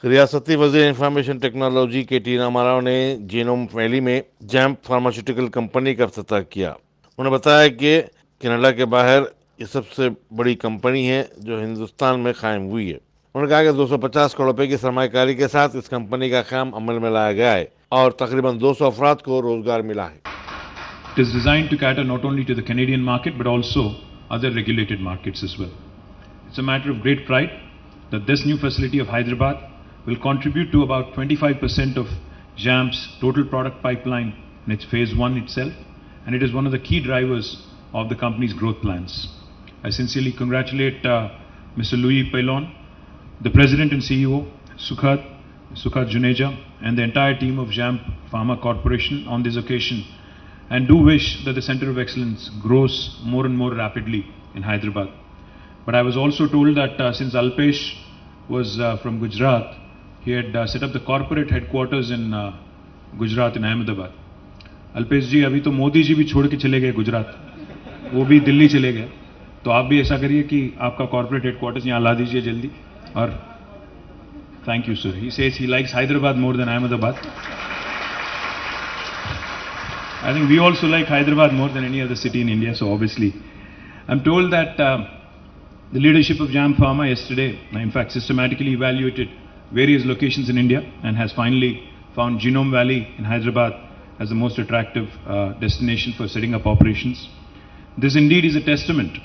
रियासती वजीर information technology के टी रामाराव ने जीनोम वैली में जैम्प फार्मास्यूटिकल कंपनी का इफ्तिताह किया। उन्होंने बताया कि कनाडा के बाहर ये सबसे बड़ी कंपनी है जो हिंदुस्तान में कायम हुई है। उन्होंने कहा कि 250 करोड़ रुपए की सरमाकारी के साथ इस कंपनी का काम अमल में लाया गया है और तकरीबन 200 अफराद को रोजगार मिला है। It is designed to cater not only to the Canadian market but also other regulated markets as well. It's a matter of great pride that this new facility of Hyderabad will contribute to about 25% of JAMP's total product pipeline in its phase 1 itself, and it is one of the key drivers of the company's growth plans. I sincerely congratulate Mr. Louis Pailon, the President and CEO, Sukhat Juneja, and the entire team of JAMP Pharma Corporation on this occasion, and do wish that the Center of Excellence grows more and more rapidly in Hyderabad. But I was also told that since Alpesh was from Gujarat, he had set up the corporate headquarters in Gujarat in Ahmedabad. Alpesh ji, abhi to Modi ji bhi chhod ke chale gaye Gujarat, wo bhi Delhi chale gaye, to aap bhi aisa kariye ki aapka corporate headquarters yahan la dijiye jaldi. Aur thank you sir. He says he likes Hyderabad more than Ahmedabad. I think we also like Hyderabad more than any other city in India, so obviously. I'm told that the leadership of JAM Pharma yesterday, in fact, systematically evaluated various locations in India and has finally found Genome Valley in Hyderabad as the most attractive destination for setting up operations. This indeed is a testament,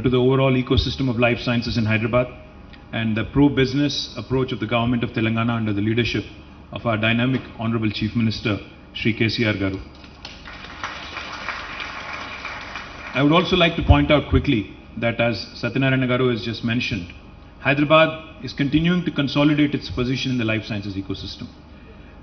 to the overall ecosystem of life sciences in Hyderabad and the pro-business approach of the government of Telangana under the leadership of our dynamic Honorable Chief Minister, Shri KCR Garu. I would also like to point out quickly that as Satyanarayana Garu has just mentioned, Hyderabad is continuing to consolidate its position in the life sciences ecosystem.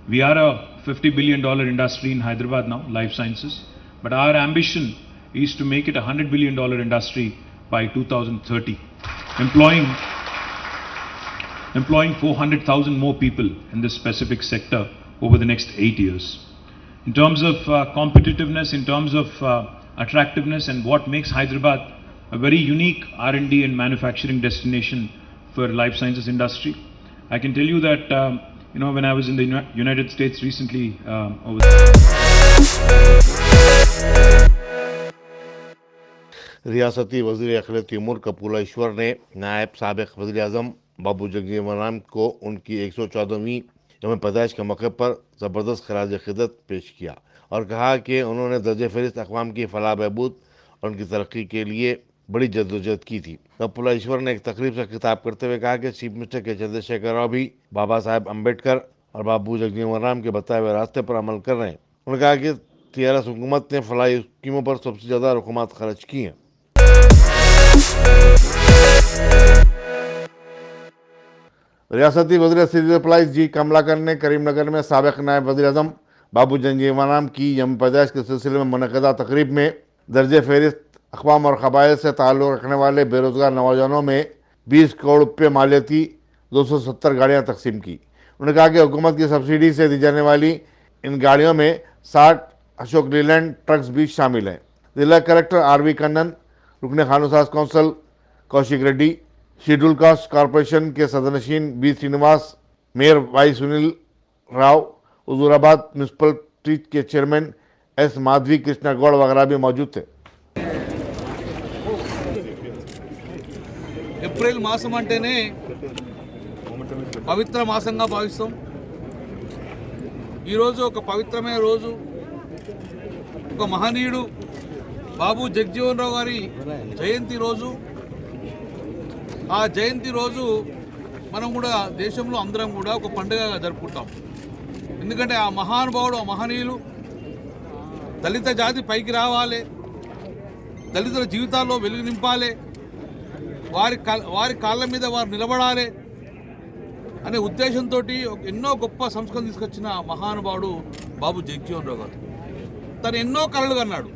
We are a $50 billion industry in Hyderabad now, life sciences, but our ambition is to make it a $100 billion industry by 2030, employing 400,000 more people in this specific sector over the next 8 years. In terms of competitiveness, in terms of attractiveness, and what makes Hyderabad a very unique R&D and manufacturing destination for life sciences industry, I can tell you that when I was in the United States recently over रियासती वज़ीर अक़लियती उमूर कपूला ईश्वर ने नायब साबिक़ वज़ीर आज़म बाबू जगजीवन राम को उनकी 114वीं यौम पैदाइश के मौके पर ज़बरदस्त खराज ख़िदमत पेश किया और कहा कि उन्होंने दर्जे फ़हरिस्त अक़वाम की फ़लाह बहबूद और उनकी तरक्की के लिए बड़ी जद्दोजहद की थी। कपूला ईश्वर ने एक तकरीब से खिताब करते हुए कहा कि चीफ मिनिस्टर के चंद्रशेखर राव भी बाबा साहेब अम्बेडकर और बाबू जगजीवन राम के बताए हुए रास्ते पर अमल कर रहे हैं। उन्होंने कहा कि TRS हुकूमत ने फलाही स्कीमों पर सबसे ज़्यादा रकूमात खर्च की हैं। रियासती वज़ीर सिविल सप्लाईज जी कमलाकर ने करीमनगर में साबिक़ नायब वज़ीर आज़म बाबू जगजीवन राम की यौम पैदाइश के सिलसिले में मुनक़दा तकरीब में दर्जे फ़हरिस्त अक़वाम और क़बाइल से ताल्लुक़ रखने वाले बेरोज़गार नौजवानों में 20 करोड़ रुपये मालियती 270 गाड़ियाँ तकसीम की। उन्होंने कहा कि हुकूमत की सब्सिडी से दी जाने वाली इन गाड़ियों में 60 अशोक लीलैंड ट्रक्स भी शामिल हैं। जिला कलेक्टर RV कन्नन, रुकन खानों council Kaushik Reddy, schedule caste corporation के सदनशीन B Srinivas, mayor Y Sunil Rao, Huzurabad municipality के चेयरमैन S माधवी कृष्णा गौड़ वगैरह भी मौजूद थे। ఏప్రిల్ మాసం అంటేనే పవిత్ర మాసంగా భావిస్తాం. ఈరోజు ఒక పవిత్రమైన రోజు, ఒక మహనీయుడు బాబు జగజీవన్ రావు గారి జయంతి రోజు. ఆ జయంతి రోజు మనం కూడా దేశంలో అందరం కూడా ఒక పండుగగా జరుపుకుంటాం. ఎందుకంటే ఆ మహానుభావుడు, ఆ మహనీయులు దళిత జాతి పైకి రావాలి, దళితుల జీవితాల్లో వెలుగు నింపాలి, వారి కాళ్ళ మీద వారు నిలబడాలి అనే ఉద్దేశంతో ఎన్నో గొప్ప సంస్కరణ తీసుకొచ్చిన మహానుభావుడు బాబు జగజీవన్ రావు గారు. తను ఎన్నో కళలు కన్నాడు.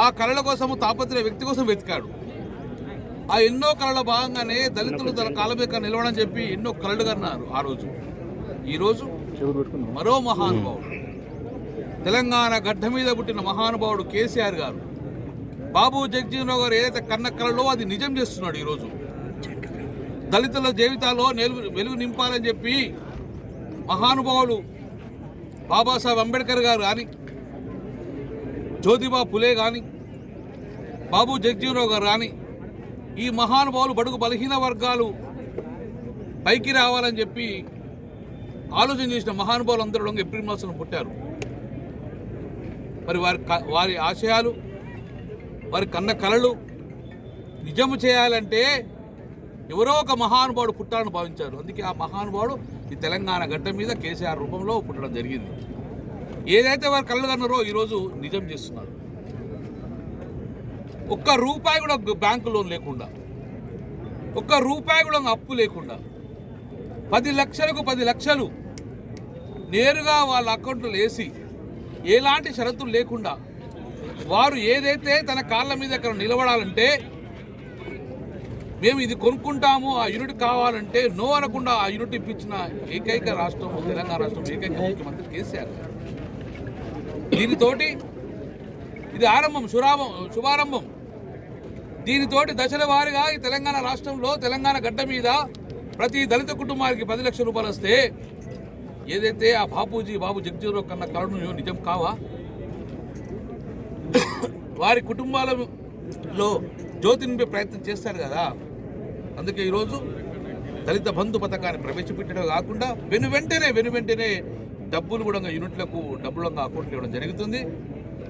ఆ కళల కోసం తాపత్రయ వ్యక్తి కోసం వెతికాడు. ఆ ఎన్నో కళల భాగంగానే దళితులు తన కాళ్ళ మీద నిలవడని చెప్పి ఎన్నో కళలు కన్నారు ఆ రోజు. ఈరోజు మరో మహానుభావుడు, తెలంగాణ గడ్డ మీద పుట్టిన మహానుభావుడు కేసీఆర్ గారు, బాబు జగజీవన్ రావు గారు ఏదైతే కన్న కళలో అది నిజం చేస్తున్నాడు. ఈరోజు దళితుల జీవితాల్లో వెలుగు నింపాలని చెప్పి మహానుభావులు బాబాసాహెబ్ అంబేద్కర్ గారు కానీ, జ్యోతిబా ఫులే కానీ, బాబు జగజీవనరావు గారు కానీ, ఈ మహానుభావులు బడుగు బలహీన వర్గాలు పైకి రావాలని చెప్పి ఆలోచన చేసిన మహానుభావులు అందరూ ఏప్రిల్ మాసంలో పుట్టారు. మరి వారి ఆశయాలు, వారి కన్న కలలు నిజము చేయాలంటే ఎవరో ఒక మహానుభావుడు పుట్టాలని భావించారు. అందుకే ఆ మహానుభావుడు ఈ తెలంగాణ గడ్డ మీద కేసీఆర్ రూపంలో పుట్టడం జరిగింది. ఏదైతే వారు కళ్ళు కన్నారో ఈరోజు నిజం చేస్తున్నారు. ఒక్క రూపాయి కూడా బ్యాంకు లోన్ లేకుండా, ఒక్క రూపాయి కూడా అప్పు లేకుండా 10 లక్షలకు 10 లక్షలు నేరుగా వాళ్ళ అకౌంట్లో వేసి ఎలాంటి షరతులు లేకుండా వారు ఏదైతే తన కాళ్ళ మీద అక్కడ నిలబడాలంటే, మేము ఇది కొనుక్కుంటాము, ఆ యూనిట్ కావాలంటే నో అనకుండా ఆ యూనిట్ ఇప్పించిన ఏకైక రాష్ట్రం తెలంగాణ రాష్ట్రం, ఏకైక ముఖ్యమంత్రి కేసీఆర్. దీనితోటి ఇది ఆరంభం, శుభారంభం. దీనితోటి దశల వారీగా ఈ తెలంగాణ రాష్ట్రంలో తెలంగాణ గడ్డ మీద ప్రతి దళిత కుటుంబానికి 10 లక్షల రూపాయలు వస్తే ఏదైతే ఆ బాబు జగజీవనరావు కన్నా కళను నిజం కావా? వారి కుటుంబాలలో జ్యోతి నింపే ప్రయత్నం చేస్తారు కదా. అందుకే ఈరోజు దళిత బంధు పథకాన్ని ప్రవేశపెట్టడం కాకుండా వెను వెంటనే డబ్బులు కూడా యూనిట్లకు డబ్బులు అకౌంట్లు ఇవ్వడం జరుగుతుంది.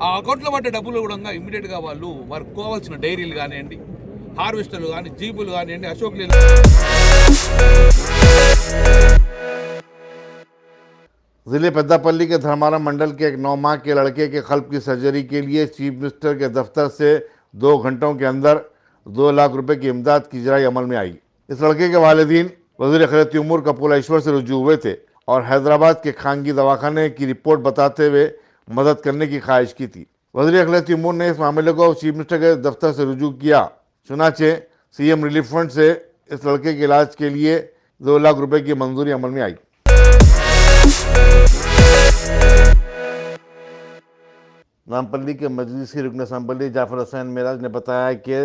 ఆ అకౌంట్లో పడ్డ డబ్బులు కూడా ఇమ్మీడియట్గా వారికి కావాల్సిన డైరీలు కానివ్వండి, హార్వెస్టర్లు కానీ, జీపులు కానివ్వండి, అశోక్ లీల. जिले पेद्दापल्ली के धर्माराम मंडल के एक 9 माह के लड़के के कल्ब की सर्जरी के लिए चीफ मिनिस्टर के दफ्तर से 2 घंटों के अंदर 2 लाख रुपए की इमदाद की इजराई अमल में आई। इस लड़के के वालिदीन वज़ीर खिलत उमूर कपूला ईश्वर से रुजू हुए थे और हैदराबाद के खानगी दवाखाने की रिपोर्ट बताते हुए मदद करने की ख्वाहिश की थी। वज़ीर खिलत उमूर ने इस मामले को चीफ मिनिस्टर के दफ्तर से रुजू किया। चुनाचे सीएम रिलीफ फंड से इस लड़के के इलाज के लिए 2 लाख रुपए की मंजूरी अमल में आई। नामपल्ली के मजलिसी रुकन असम्बली जाफर हुसैन मेराज ने बताया कि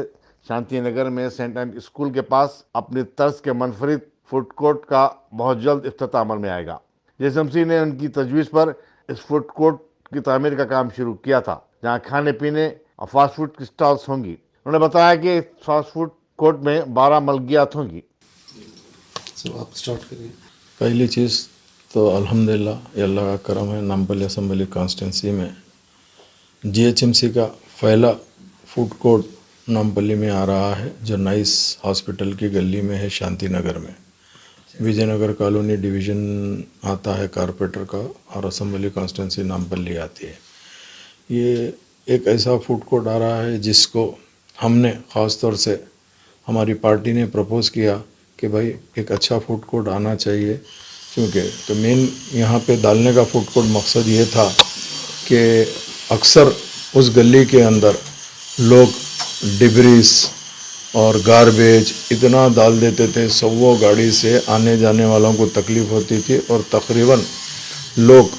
शांति नगर में सेंट एंड स्कूल के पास अपनी तर्ज के मनफरिद फूड कोर्ट का बहुत जल्द इफ्तिताह अमल में आएगा। जेएसएमसी ने उनकी तजवीज़ पर इस फूड कोर्ट की तामीर का काम शुरू किया था, जहां खाने पीने और फास्ट फूड की स्टॉल्स होंगी। उन्होंने बताया कि इस फास्ट फूड कोर्ट में 12 मलकियात होंगी। आप स्टार्ट करिए। पहली चीज़ तो अल्हम्दुलिल्लाह ये अल्लाह का करम है, नामपल्ली असम्बली कॉन्स्टिट्यूंसी में जीएचएमसी का पहला फूड कोर्ट नामपल्ली में आ रहा है, जो नाइस हॉस्पिटल की गली में है, शांति नगर में। विजयनगर कॉलोनी डिवीज़न आता है कारपेंटर का, और असम्बली कॉन्स्टिट्यूंसी नामपल्ली आती है। ये एक ऐसा फूड कोर्ट आ रहा है जिसको हमने ख़ास तौर से हमारी पार्टी ने प्रपोज़ किया कि भाई एक अच्छा फूड कोर्ट आना चाहिए, क्योंकि तो मेन यहाँ पे डालने का फूड कोर्ट मकसद ये था कि अक्सर उस गली के अंदर लोग डिब्रीज और गार्बेज इतना डाल देते थे, 100 गाड़ी से आने जाने वालों को तकलीफ़ होती थी। और तकरीबन लोग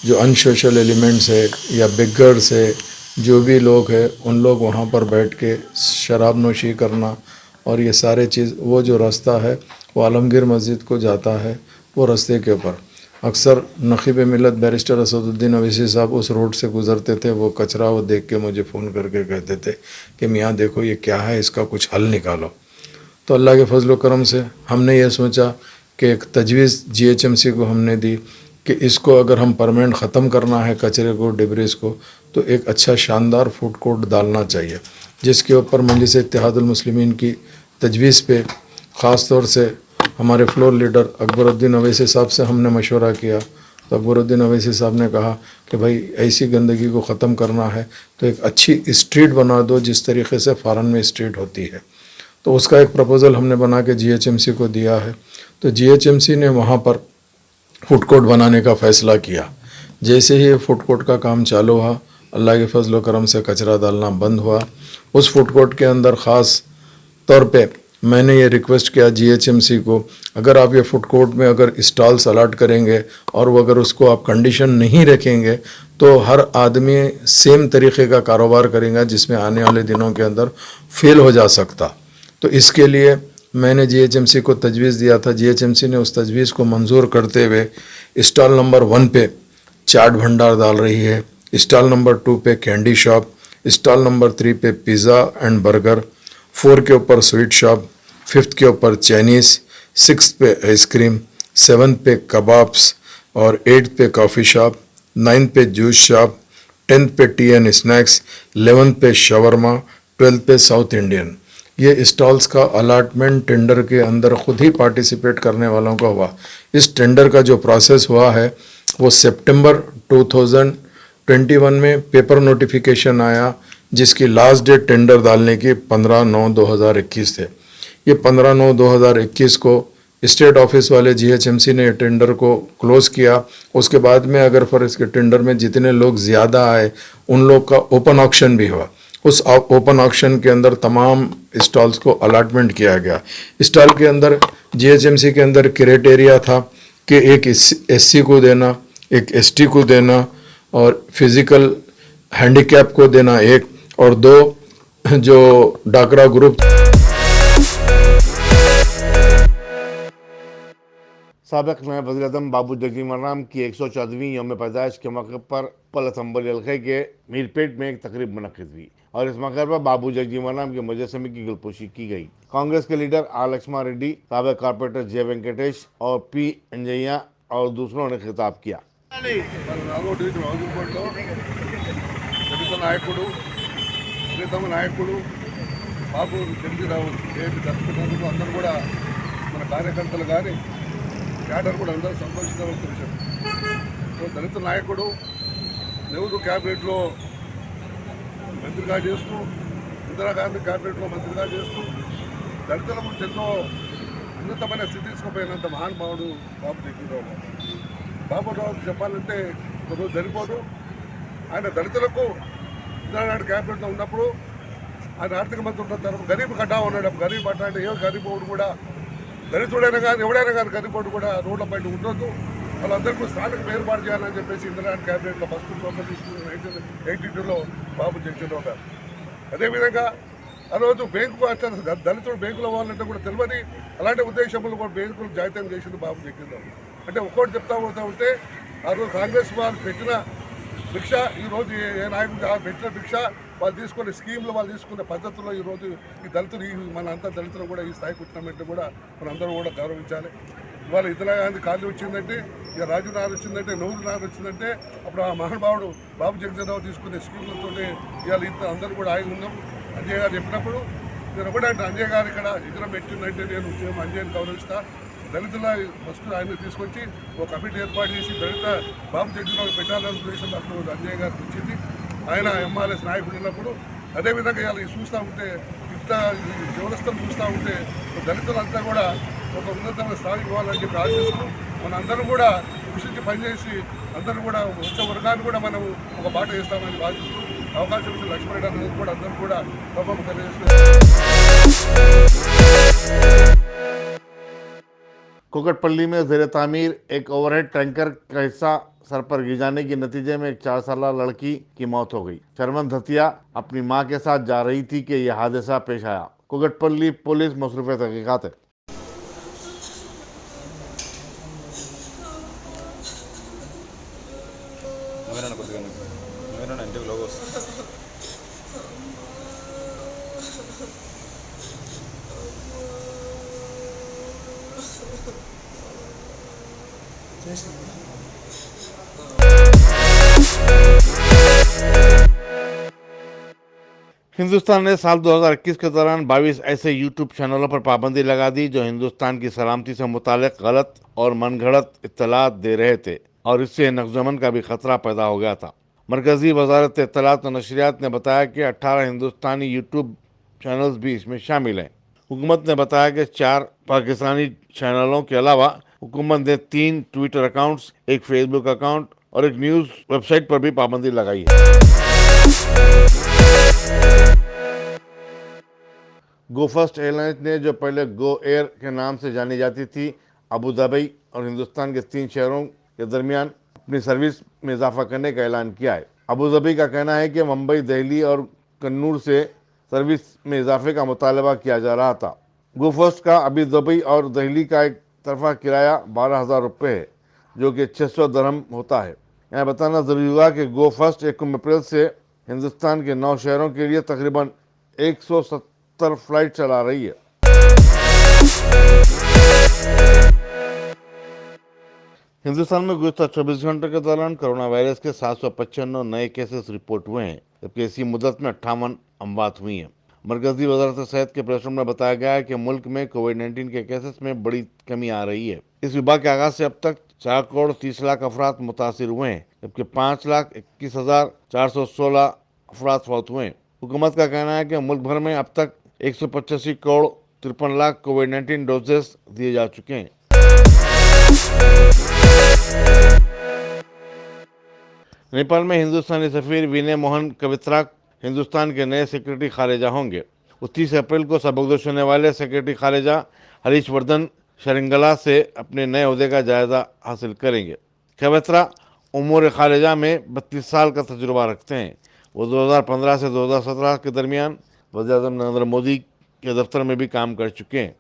जो अनसोशल एलिमेंट्स है या बिगर्स है, जो भी लोग हैं, उन लोग वहाँ पर बैठ के शराब नोशी करना और ये सारे चीज़, वो जो रास्ता है वो आलमगीर मस्जिद को जाता है, वो रास्ते के ऊपर अक्सर नखीब मिलत बैरिस्टर असदुद्दीन अवैसी साहब उस रोड से गुज़रते थे। वो कचरा वो देख के मुझे फ़ोन करके कहते थे कि मियाँ देखो ये क्या है, इसका कुछ हल निकालो। तो अल्लाह के फजल करम से हमने ये सोचा कि एक तजवीज़ जीएचएमसी को हमने दी कि इसको अगर हम परमानेंट ख़त्म करना है कचरे को, डिब्रीज को, तो एक अच्छा शानदार फूड कोर्ट डालना चाहिए, जिसके ऊपर मजलिस इत्तेहादुल मुस्लिमीन की तजवीज़ पे ख़ास तौर से हमारे फ्लोर लीडर अकबरुद्दीन अवैसी साहब से हमने मशवरा किया। तो अकबरुद्दीन अवैसी साहब ने कहा कि भाई ऐसी गंदगी को ख़त्म करना है तो एक अच्छी स्ट्रीट बना दो, जिस तरीके से फ़ॉरेन में स्ट्रीट होती है। तो उसका एक प्रपोज़ल हमने बना के जीएचएमसी को दिया है। तो जीएचएमसी ने वहाँ पर फूड कोर्ट बनाने का फ़ैसला किया। जैसे ही फूड कोर्ट का काम चालू हुआ, अल्लाह के फजल करम से कचरा डालना बंद हुआ। उस फूड कोर्ट के अंदर ख़ास तौर पे मैंने ये रिक्वेस्ट किया जीएचएमसी को, अगर आप ये फूड कोर्ट में अगर स्टॉल्स अलाट करेंगे और वो अगर उसको आप कंडीशन नहीं रखेंगे तो हर आदमी सेम तरीक़े का कारोबार करेगा, जिसमें आने वाले दिनों के अंदर फेल हो जा सकता। तो इसके लिए मैंने जीएचएमसी को तजवीज़ दिया था, जीएचएमसी ने उस तजवीज़ को मंजूर करते हुए स्टॉल नंबर 1 पे चाट भंडार डाल रही है, स्टॉल नंबर 2 पे कैंडी शॉप, स्टॉल नंबर 3 पे पिज़्ज़ा एंड बर्गर, 4 के ऊपर स्वीट शॉप, 5th के ऊपर चाइनीज़, 6th पे आइसक्रीम, 7th पे कबाब्स और 8th पे कॉफ़ी शॉप, 9th पे जूस शॉप, 10th पे टी एंड स्नैक्स, 11th पे शवरमा, 12th पे साउथ इंडियन। ये स्टॉल्स का अलाटमेंट टेंडर के अंदर खुद ही पार्टिसिपेट करने वालों का हुआ। इस टेंडर का जो प्रोसेस हुआ है वो सितंबर 2021 में पेपर नोटिफिकेशन आया, जिसकी लास्ट डेट टेंडर डालने की 15/9/2021 थे। ये 15/9/2021 को स्टेट ऑफिस वाले जीएचएमसी ने टेंडर को क्लोज किया। उसके बाद में अगर फर्ज के टेंडर में जितने लोग ज़्यादा आए उन लोग का ओपन ऑक्शन भी हुआ। उस ओपन ऑक्शन के अंदर तमाम स्टॉल्स को अलाटमेंट किया गया। स्टॉल के अंदर जीएचएमसी के अंदर क्राइटेरिया था कि एक एससी को देना, एक एसटी को देना और फिजिकल हैंडीकैप को देना एक, और 2 जो डाकरा ग्रुप। साबिक नायब वज़ीर-ए-आज़म बाबू जगजीवन की 114वीं यौम पैदाइश के मौके पर पल असम्बली हल्के के मीरपेट में एक तकरीब मुनक़्क़िद हुई और इस मौके पर बाबू जगजीवन के मुजस्समे की गुलपोशी की गई। कांग्रेस के लीडर आर लक्ष्मण रेड्डी, साबिक कारपोरेटर जे वेंकटेश और पी अंजయ్య और दूसरों ने खिताब किया। ప్రీతమ నాయకుడు బాబు జగజీరావు జయంతి జరుపుకున్నందుకు అందరూ కూడా మన కార్యకర్తలు కానీ క్యాడర్ కూడా అందరూ సంతోషించవలసిన విషయం. సో దళిత నాయకుడు నెహ్రూ క్యాబినెట్లో మంత్రిగా చేస్తూ, ఇందిరాగాంధీ క్యాబినెట్లో మంత్రిగా చేస్తూ దళితుల గురించి ఎంతో ఉన్నతమైన స్థితి తీసుకుపోయినంత మహానుభావుడు బాబు జగజీరావు గారు. బాబురావు చెప్పాలంటే ఒకరోజు సరిపోదు. ఆయన దళితులకు ఇందిరాగాంధీ క్యాబినెట్లో ఉన్నప్పుడు ఆయన ఆర్థిక మంత్రి ఉన్న తర్వాత గరీబ్ కట్టా ఉన్నాడు. గరీబ్ కట్టా అంటే ఏ గరీబ్ ఓడు కూడా, దళితుడైనా కానీ ఎవడైనా కానీ గరీబ్ ఓడు కూడా రోడ్ల పైన ఉండొద్దు, వాళ్ళందరికీ స్థానిక ఏర్పాటు చేయాలని చెప్పేసి ఇందిరాగాంధీ క్యాబినెట్లో ఫస్ట్ ఫోకస్ తీసుకున్న 1982లో బాబు జగజీరావు గారు. అదేవిధంగా ఆ రోజు బ్యాంకు దళితుడు బ్యాంకులో పోవాలంటే కూడా తెలియదు. అలాంటి ఉద్దేశంలో కూడా బ్యాంకులు జాయితం చేసింది బాబు జగజీరావు. అంటే ఒక్కోటి చెప్తా పోతా ఉంటే ఆ రోజు కాంగ్రెస్ వాళ్ళు పెట్టిన భిక్ష, ఈరోజు ఏ నాయకుడు పెట్టిన భిక్ష, వాళ్ళు తీసుకునే స్కీమ్లు, వాళ్ళు తీసుకునే పద్ధతుల్లో ఈరోజు ఈ దళితులు, మన అంతా దళితులు కూడా ఈ స్థాయికి వచ్చినామంటే కూడా మనందరూ కూడా గౌరవించాలి. ఇవాళ ఇందిరాగాంధీ ఖాళీ వచ్చిందంటే, ఇక రాజీవ్ నగర్ వచ్చిందంటే, నెహ్రూ నగర్ వచ్చిందంటే అప్పుడు ఆ మహానుభావుడు బాబు జగజీరావు తీసుకునే స్కీమ్లతోనే ఇవాళ ఇంత అందరూ కూడా ఆగి ఉన్నాం. అంజయ్య గారు చెప్పినప్పుడు నేను ఒకటే అంటే, అంజయ్య గారు ఇక్కడ విగ్రహం పెట్టిందంటే నేను అంజయ్యని గౌరవిస్తా. దళితుల ఫస్ట్ ఆయన తీసుకొచ్చి ఒక కమిటీ ఏర్పాటు చేసి దళిత బాబు జగజీరావు పెట్టాలనే ఉద్దేశం అప్పుడు అంజయ్య గారికి వచ్చింది. ఆయన ఎంఆర్ఎస్ నాయకుడు ఉన్నప్పుడు. అదేవిధంగా ఇలా చూస్తూ ఉంటే, ఇంత వ్యవస్థను చూస్తూ ఉంటే దళితులంతా కూడా ఒక ఉన్నతమైన స్థాయికి పోవాలని చెప్పి ఆశిస్తూ మనందరం కూడా కృషించి పనిచేసి అందరూ కూడా వచ్చే వర్గాన్ని కూడా మనం ఒక బాట వేస్తామని ఆశిస్తూ అవకాశం ఇచ్చిన లక్ష్మణరెడ్డి అనేది కూడా అందరూ కూడా తప్పకుండా తెలియజేస్తున్నారు. कुकटपल्ली में ज़ेर तामीर एक ओवरहेड टैंकर का हिस्सा सर पर गिर जाने के नतीजे में एक 4 साल लड़की की मौत हो गई। शर्मन धतिया अपनी मां के साथ जा रही थी कि यह हादसा पेश आया। कुकटपल्ली पुलिस मसरूफ़ तहक़ीक़ात है। हिंदुस्तान ने साल 2021 के दौरान 22 ऐसे यूट्यूब चैनलों पर पाबंदी लगा दी जो हिंदुस्तान की सलामती से मुतालिक गलत और मनगढ़ंत इत्तलात दे रहे थे और इससे नक़्ज़-ए-अमन का भी खतरा पैदा हो गया था। मरकज़ी वज़ारत इत्तलात और नशरियात ने बताया कि 18 हिंदुस्तानी यूट्यूब चैनल्स भी इसमें शामिल हैं। हुकूमत ने बताया कि 4 पाकिस्तानी चैनलों के अलावा हुकूमत ने 3 ट्विटर अकाउंट्स, एक फेसबुक अकाउंट और एक न्यूज़ वेबसाइट पर भी पाबंदी लगाई है। गो फर्स्ट एयरलाइंस ने, जो पहले गो एयर के नाम से जानी जाती थी, अबू धाबी और हिंदुस्तान के 3 शहरों के दरमियान अपनी सर्विस में इजाफा करने का ऐलान किया है। अबू धाबी का कहना है कि मुंबई, दिल्ली और कन्नूर से सर्विस में इजाफे का मुतालबा किया जा रहा था। गो फर्स्ट का अभी दुबई और दिल्ली का एक तरफा किराया 12,000 रुपये है, जो कि 600 दरहम होता है। यहाँ बताना जरूरी हुआ कि गो फर्स्ट 1 अप्रैल से हिंदुस्तान के 9 शहरों के लिए तकरीबन 170 फ्लाइट चला रही है। हिंदुस्तान में गुज़श्ता 24 घंटों के दौरान कोरोना वायरस के 795 नए केसेस रिपोर्ट हुए हैं, जबकि इसी मुद्दत में 58 अमवात हुई हैं। मरकजी वजारत सेहत के प्रेस में बताया गया है कि मुल्क में कोविड-19 के केसेस में बड़ी कमी आ रही है। इस विभाग के आगाज से अब तक 4 करोड़ 30 लाख अफराद मुतासिर हुए हैं, जबकि 5,21,416 अफराद फौत हुए हैं। हुकूमत का कहना है कि मुल्क भर में अब तक 185 करोड़ 53 लाख कोविड-19 डोजेस दिए जा चुके हैं। नेपाल में हिंदुस्तानी सफीर विनय मोहन कवित्राक हिंदुस्तान के नए सेक्रेटरी खारिजा होंगे। 29 अप्रैल को सबकदोश होने वाले सेक्रेटरी खारिजा हरीश वर्धन शरिंगला से अपने नए ओहदे का जायजा हासिल करेंगे। कवित्रा उमूर खारिजा में 32 साल का तजुर्बा रखते हैं। वो 2015 से 2017 के दरमियान वज़ीर-ए-आज़म नरेंद्र मोदी के दफ्तर में भी काम कर चुके हैं।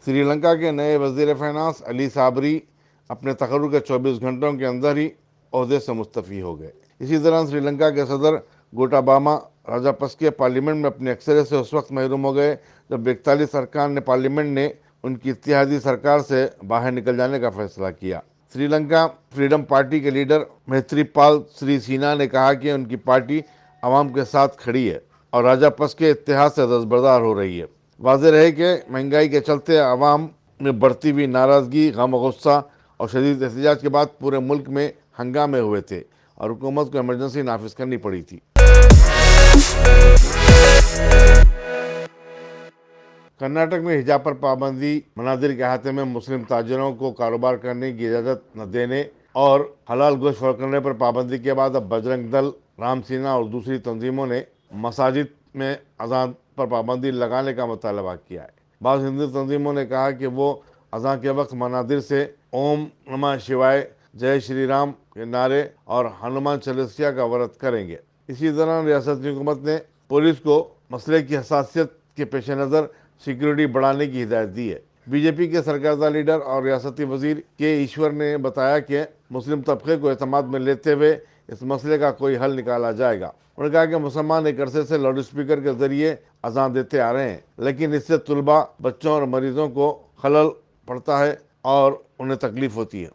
श्रीलंका के नए वजीर फाइनेंस अली साबरी अपने तकर्रुर के 24 घंटों के अंदर ही ओहदे से मुस्तफ़ी हो गए। इसी दौरान श्रीलंका के सदर गोटाबाया राजापक्से पार्लियामेंट में अपनी अक्सरियत से उस वक्त महरूम हो गए जब 41 अरकान ने पार्लियामेंट ने उनकी इत्तेहादी सरकार से बाहर निकल जाने का फैसला किया। श्रीलंका फ्रीडम पार्टी के लीडर मैत्रीपाल सिरिसेना ने कहा कि उनकी पार्टी आवाम के साथ खड़ी है और राजापक्से इत्तेहाद से दस्तबरदार हो रही है। वाज़ेह है कि महंगाई के चलते आवाम में बढ़ती हुई नाराज़गी, गम, गुस्सा और शदीद एहतजाज के बाद पूरे मुल्क में हंगामे हुए थे और हुकूमत को इमरजेंसी नाफिज करनी पड़ी थी। कर्नाटक में हिजाब पर पाबंदी, मनाजिर के अहाते में मुस्लिम ताजिरों को कारोबार करने की इजाज़त न देने और हलाल गोश्त फरोख्त करने पर पाबंदी के बाद अब बजरंग दल, राम सेना और दूसरी तंजीमों ने मसाजिद में अज़ान पर पाबंदी लगाने का मुतालबा किया है। बाज़ हिंदू तंजीमों ने कहा कि वो अज़ान के वक्त मनाजिर से ओम नमः शिवाय, जय श्री राम के नारे और हनुमान चालीसा का व्रत करेंगे। इसी दौरान रियासती हुकूमत ने पुलिस को मसले की हसासियत के पेश नज़र सिक्योरिटी बढ़ाने की हिदायत दी है। बीजेपी के सरकर्दा लीडर और रियासती वजीर के ईश्वर ने बताया कि मुस्लिम तबके को एतमाद में लेते हुए इस मसले का कोई हल निकाला जाएगा। उन्होंने कहा कि मुसलमान एक अरसे से लाउड स्पीकर के जरिए अजान देते आ रहे हैं, लेकिन इससे तुलबा, बच्चों और मरीजों को खलल पड़ता है और उन्हें तकलीफ होती है।